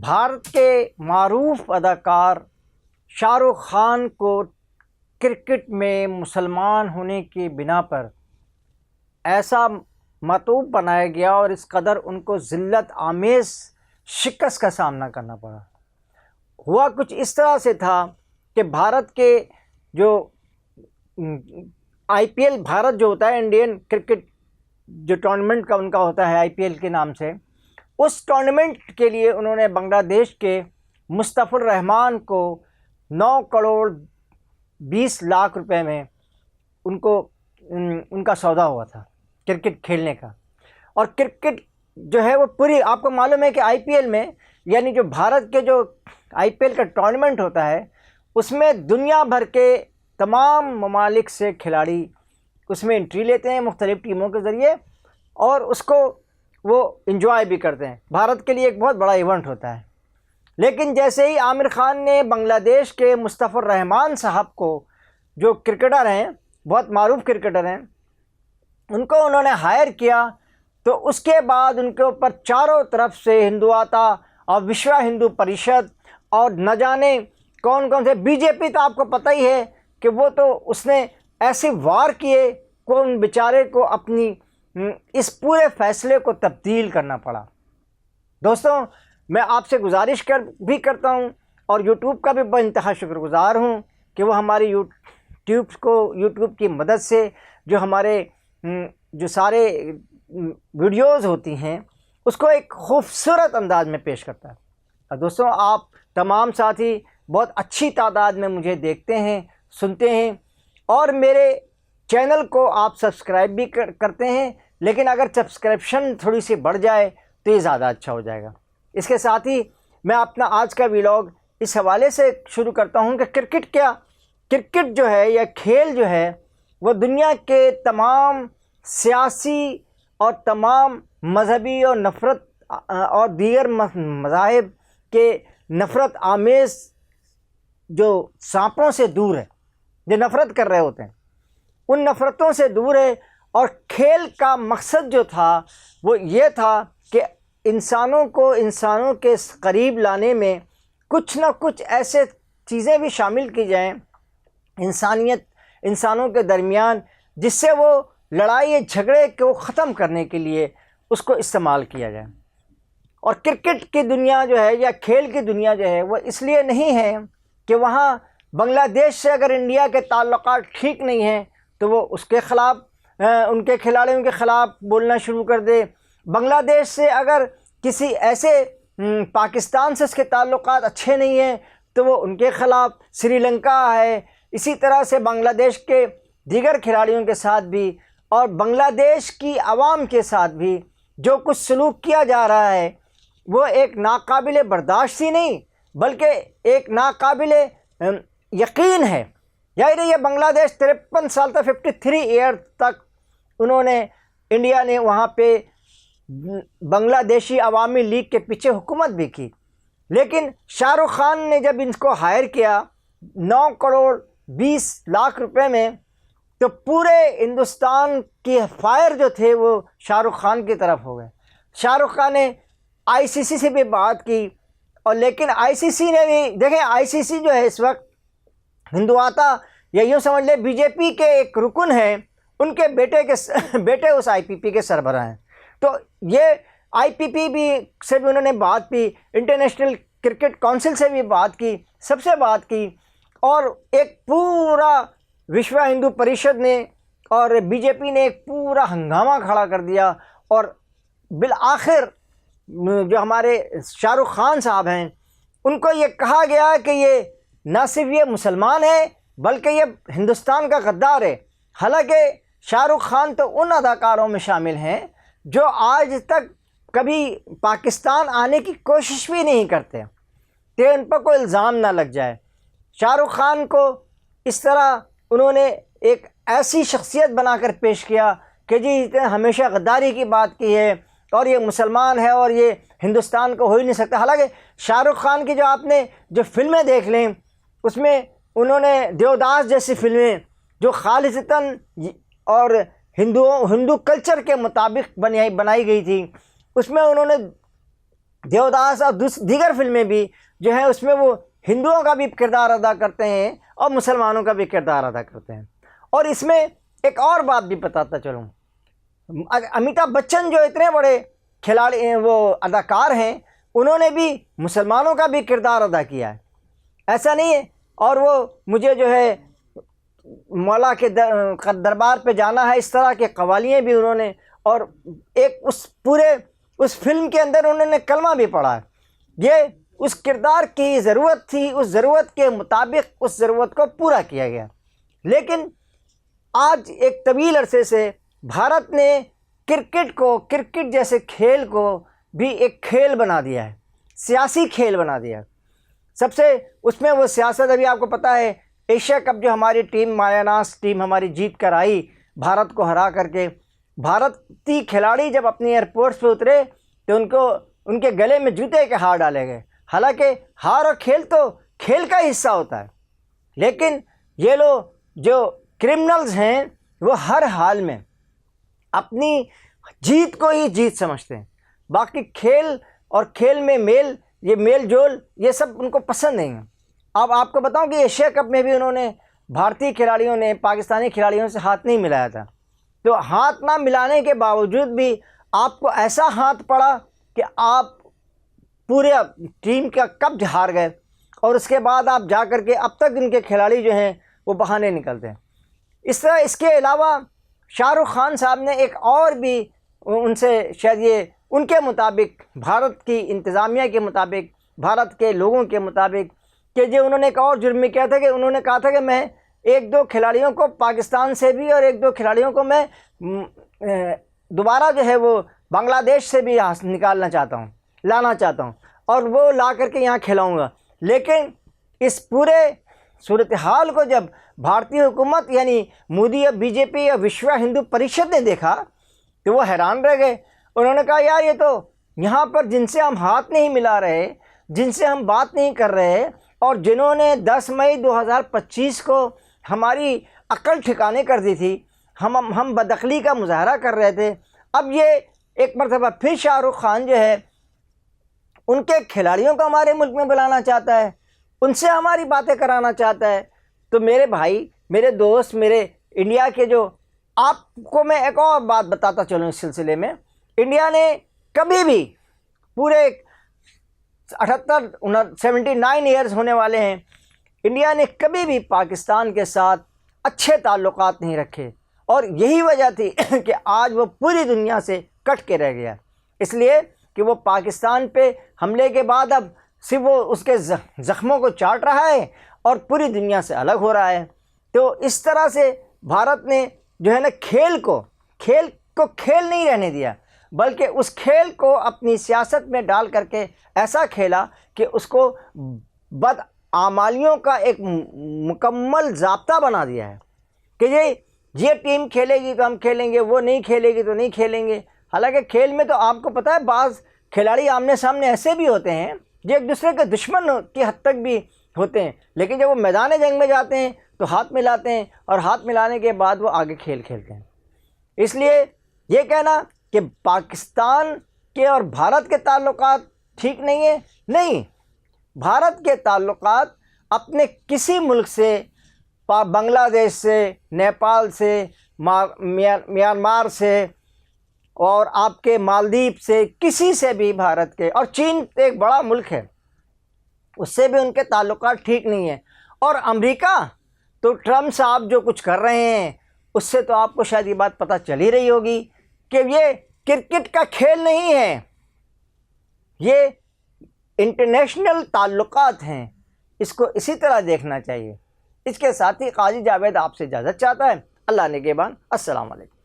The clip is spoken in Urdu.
بھارت کے معروف اداکار شاہ رخ خان کو کرکٹ میں مسلمان ہونے کی بنا پر ایسا مطلوب بنایا گیا اور اس قدر ان کو ذلت آمیز شکست کا سامنا کرنا پڑا۔ ہوا کچھ اس طرح سے تھا کہ بھارت کے جو آئی پی ایل بھارت جو ہوتا ہے انڈین کرکٹ جو ٹورنامنٹ کا ان کا ہوتا ہے آئی پی ایل کے نام سے، اس ٹورنامنٹ کے لیے انہوں نے بنگلہ دیش کے مصطفی الرحمان کو 9,20,00,000 روپے میں ان کا سودا ہوا تھا کرکٹ کھیلنے کا۔ اور کرکٹ جو ہے وہ پوری، آپ کو معلوم ہے کہ آئی پی ایل میں، یعنی جو بھارت کے جو آئی پی ایل کا ٹورنامنٹ ہوتا ہے، اس میں دنیا بھر کے تمام ممالک سے کھلاڑی اس میں انٹری لیتے ہیں مختلف ٹیموں کے ذریعے، اور اس کو وہ انجوائے بھی کرتے ہیں۔ بھارت کے لیے ایک بہت بڑا ایونٹ ہوتا ہے۔ لیکن جیسے ہی عامر خان نے بنگلہ دیش کے مصطفی الرحمان صاحب کو، جو کرکٹر ہیں، بہت معروف کرکٹر ہیں، ان کو انہوں نے ہائر کیا، تو اس کے بعد ان کے اوپر چاروں طرف سے ہندوتا اور وشوا ہندو پریشد اور نہ جانے کون کون سے، بی جے پی تو آپ کو پتہ ہی ہے کہ وہ تو اس نے ایسے وار کیے کہ ان بیچارے کو اپنی اس پورے فیصلے کو تبدیل کرنا پڑا۔ دوستوں، میں آپ سے گزارش بھی کرتا ہوں، اور یوٹیوب کا بھی بے انتہا شکر گزار ہوں کہ وہ ہماری یوٹیوب کی مدد سے جو ہمارے جو سارے ویڈیوز ہوتی ہیں اس کو ایک خوبصورت انداز میں پیش کرتا ہے۔ اور دوستوں، آپ تمام ساتھی بہت اچھی تعداد میں مجھے دیکھتے ہیں، سنتے ہیں، اور میرے چینل کو آپ سبسکرائب بھی کرتے ہیں، لیکن اگر سبسکرپشن تھوڑی سی بڑھ جائے تو یہ زیادہ اچھا ہو جائے گا۔ اس کے ساتھ ہی میں اپنا آج کا ویلاگ اس حوالے سے شروع کرتا ہوں کہ کرکٹ جو ہے یا کھیل جو ہے وہ دنیا کے تمام سیاسی اور تمام مذہبی اور نفرت اور دیگر مذاہب کے نفرت آمیز جو سانپوں سے دور ہے، جو نفرت کر رہے ہوتے ہیں، ان نفرتوں سے دور ہے۔ اور کھیل کا مقصد جو تھا وہ یہ تھا کہ انسانوں کے قریب لانے میں کچھ نہ کچھ ایسے چیزیں بھی شامل کی جائیں انسانوں کے درمیان، جس سے وہ لڑائی جھگڑے کو ختم کرنے کے لیے اس کو استعمال کیا جائے۔ اور کرکٹ کی دنیا جو ہے یا کھیل کی دنیا جو ہے وہ اس لیے نہیں ہے کہ وہاں بنگلہ دیش سے اگر انڈیا کے تعلقات ٹھیک نہیں ہیں تو وہ اس کے خلاف، ان کے کھلاڑیوں کے خلاف بولنا شروع کر دے۔ بنگلہ دیش سے اگر کسی ایسے پاکستان سے اس کے تعلقات اچھے نہیں ہیں تو وہ ان کے خلاف، سری لنکا ہے، اسی طرح سے بنگلہ دیش کے دیگر کھلاڑیوں کے ساتھ بھی اور بنگلہ دیش کی عوام کے ساتھ بھی جو کچھ سلوک کیا جا رہا ہے وہ ایک ناقابل برداشت ہی نہیں بلکہ ایک ناقابل یقین ہے۔ یعنی یہ بنگلہ دیش 53 سال تک 53 ایئر تک انہوں نے، انڈیا نے وہاں پہ بنگلہ دیشی عوامی لیگ کے پیچھے حکومت بھی کی، لیکن شاہ رخ خان نے جب ان کو ہائر کیا 9,20,00,000 روپے میں، تو پورے ہندوستان کے فائر جو تھے وہ شاہ رخ خان کی طرف ہو گئے۔ شاہ رخ خان نے آئی سی سی سے بھی بات کی، اور لیکن آئی سی سی نے بھی، دیکھیں آئی سی سی جو ہے اس وقت ہندوتا یا یوں سمجھ لیں بی جے پی کے ایک رکن ہیں، ان کے بیٹے اس آئی پی پی کے سربراہ ہیں۔ تو یہ آئی پی پی سے بھی انہوں نے بات کی، انٹرنیشنل کرکٹ کونسل سے بھی بات کی، سب سے بات کی، اور ایک پورا وشوا ہندو پریشد نے اور بی جے پی نے ایک پورا ہنگامہ کھڑا کر دیا، اور بالآخر جو ہمارے شاہ رخ خان صاحب ہیں ان کو یہ کہا گیا کہ یہ نہ صرف یہ مسلمان ہے بلکہ یہ ہندوستان کا غدار ہے۔ حالانکہ شاہ رخ خان تو ان اداکاروں میں شامل ہیں جو آج تک کبھی پاکستان آنے کی کوشش بھی نہیں کرتے کہ ان پر کوئی الزام نہ لگ جائے۔ شاہ رخ خان کو اس طرح انہوں نے ایک ایسی شخصیت بنا کر پیش کیا کہ جی ہمیشہ غداری کی بات کی ہے، اور یہ مسلمان ہے اور یہ ہندوستان کو ہو ہی نہیں سکتا۔ حالانکہ شاہ رخ خان کی جو آپ نے جو فلمیں دیکھ لیں اس میں انہوں نے دیوداس جیسی فلمیں جو خالصتاً اور ہندو کلچر کے مطابق بنائی گئی تھی، اس میں انہوں نے دیوداس اور دیگر فلمیں بھی جو ہیں اس میں وہ ہندوؤں کا بھی کردار ادا کرتے ہیں اور مسلمانوں کا بھی کردار ادا کرتے ہیں۔ اور اس میں ایک اور بات بھی بتاتا چلوں، امیتابھ بچن جو اتنے بڑے کھلاڑی ہیں، وہ اداکار ہیں، انہوں نے بھی مسلمانوں کا بھی کردار ادا کیا ہے، ایسا نہیں ہے۔ اور وہ مجھے جو ہے مولا کے دربار پہ جانا ہے، اس طرح کے قوالیاں بھی انہوں نے، اور ایک اس فلم کے اندر انہوں نے کلمہ بھی پڑھا ہے۔ یہ اس کردار کی ضرورت تھی، اس ضرورت کے مطابق اس ضرورت کو پورا کیا گیا۔ لیکن آج ایک طویل عرصے سے بھارت نے کرکٹ جیسے کھیل کو بھی ایک کھیل بنا دیا ہے، سیاسی کھیل بنا دیا ہے۔ سب سے اس میں وہ سیاست، ابھی آپ کو پتہ ہے ایشیا کپ جو ہماری ٹیم مایا ناز ٹیم ہماری جیت کر آئی بھارت کو ہرا کر کے، بھارتی کھلاڑی جب اپنی ایئرپورٹس پہ اترے تو ان کے گلے میں جوتے کے ہار ڈالے گئے۔ حالانکہ ہار اور کھیل تو کھیل کا حصہ ہوتا ہے، لیکن یہ لوگ جو کرمنلز ہیں وہ ہر حال میں اپنی جیت کو ہی جیت سمجھتے ہیں، باقی کھیل اور کھیل میں یہ میل جول یہ سب ان کو پسند نہیں ہے۔ اب آپ کو بتاؤں کہ ایشیا کپ میں بھی انہوں نے بھارتی کھلاڑیوں نے پاکستانی کھلاڑیوں سے ہاتھ نہیں ملایا تھا، تو ہاتھ نہ ملانے کے باوجود بھی آپ کو ایسا ہاتھ پڑا کہ آپ پورے ٹیم کا کپ ہار گئے، اور اس کے بعد آپ جا کر کے اب تک ان کے کھلاڑی جو ہیں وہ بہانے نکلتے ہیں۔ اس طرح اس کے علاوہ شاہ رخ خان صاحب نے ایک اور بھی ان سے شاید یہ ان کے مطابق، بھارت کی انتظامیہ کے مطابق، بھارت کے لوگوں کے مطابق، کہ جو انہوں نے ایک اور جرم کیا تھا کہ انہوں نے کہا تھا کہ میں ایک دو کھلاڑیوں کو پاکستان سے بھی اور ایک دو کھلاڑیوں کو میں دوبارہ جو ہے وہ بنگلہ دیش سے بھی لانا چاہتا ہوں اور وہ لا کر کے یہاں کھلاؤں گا۔ لیکن اس پورے صورتحال کو جب بھارتی حکومت یعنی مودی اور بی جے پی اور وشوا ہندو پریشد نے دیکھا تو وہ حیران رہ گئے۔ انہوں نے کہا یار یہ تو یہاں پر جن سے ہم ہاتھ نہیں ملا رہے، جن سے ہم بات نہیں کر رہے، اور جنہوں نے 10 مئی 2025 کو ہماری عقل ٹھکانے کر دی تھی، ہم بدعقلی کا مظاہرہ کر رہے تھے، اب یہ ایک مرتبہ پھر شاہ رخ خان جو ہے ان کے کھلاڑیوں کو ہمارے ملک میں بلانا چاہتا ہے، ان سے ہماری باتیں کرانا چاہتا ہے۔ تو میرے بھائی، میرے دوست، میرے انڈیا کے جو، آپ کو میں ایک اور بات بتاتا چلوں اس سلسلے میں، انڈیا نے کبھی بھی پورے 79 ایئرز ہونے والے ہیں، انڈیا نے کبھی بھی پاکستان کے ساتھ اچھے تعلقات نہیں رکھے، اور یہی وجہ تھی کہ آج وہ پوری دنیا سے کٹ کے رہ گیا، اس لیے کہ وہ پاکستان پہ حملے کے بعد اب صرف وہ اس کے زخموں کو چاٹ رہا ہے اور پوری دنیا سے الگ ہو رہا ہے۔ تو اس طرح سے بھارت نے جو ہے نا کھیل کو کھیل نہیں رہنے دیا، بلکہ اس کھیل کو اپنی سیاست میں ڈال کر کے ایسا کھیلا کہ اس کو بدعمالیوں کا ایک مکمل ضابطہ بنا دیا ہے کہ یہ ٹیم کھیلے گی تو ہم کھیلیں گے، وہ نہیں کھیلے گی تو نہیں کھیلیں گے۔ حالانکہ کھیل میں تو آپ کو پتہ ہے بعض کھلاڑی آمنے سامنے ایسے بھی ہوتے ہیں جو ایک دوسرے کے دشمن کی حد تک بھی ہوتے ہیں، لیکن جب وہ میدان جنگ میں جاتے ہیں تو ہاتھ ملاتے ہیں، اور ہاتھ ملانے کے بعد وہ آگے کھیل کھیلتے ہیں۔ اس لیے یہ کہنا کہ پاکستان کے اور بھارت کے تعلقات ٹھیک نہیں ہیں، نہیں، بھارت کے تعلقات اپنے کسی ملک سے، بنگلہ دیش سے، نیپال سے، میانمار سے، اور آپ کے مالدیپ سے، کسی سے بھی بھارت کے، اور چین ایک بڑا ملک ہے اس سے بھی ان کے تعلقات ٹھیک نہیں ہیں۔ اور امریکہ تو ٹرمپ صاحب جو کچھ کر رہے ہیں اس سے تو آپ کو شاید یہ بات پتہ چل ہی رہی ہوگی کہ یہ کرکٹ کا کھیل نہیں ہے، یہ انٹرنیشنل تعلقات ہیں، اس کو اسی طرح دیکھنا چاہیے۔ اس کے ساتھ ہی قاضی جاوید آپ سے اجازت چاہتا ہے۔ اللہ نگہبان، السلام علیکم۔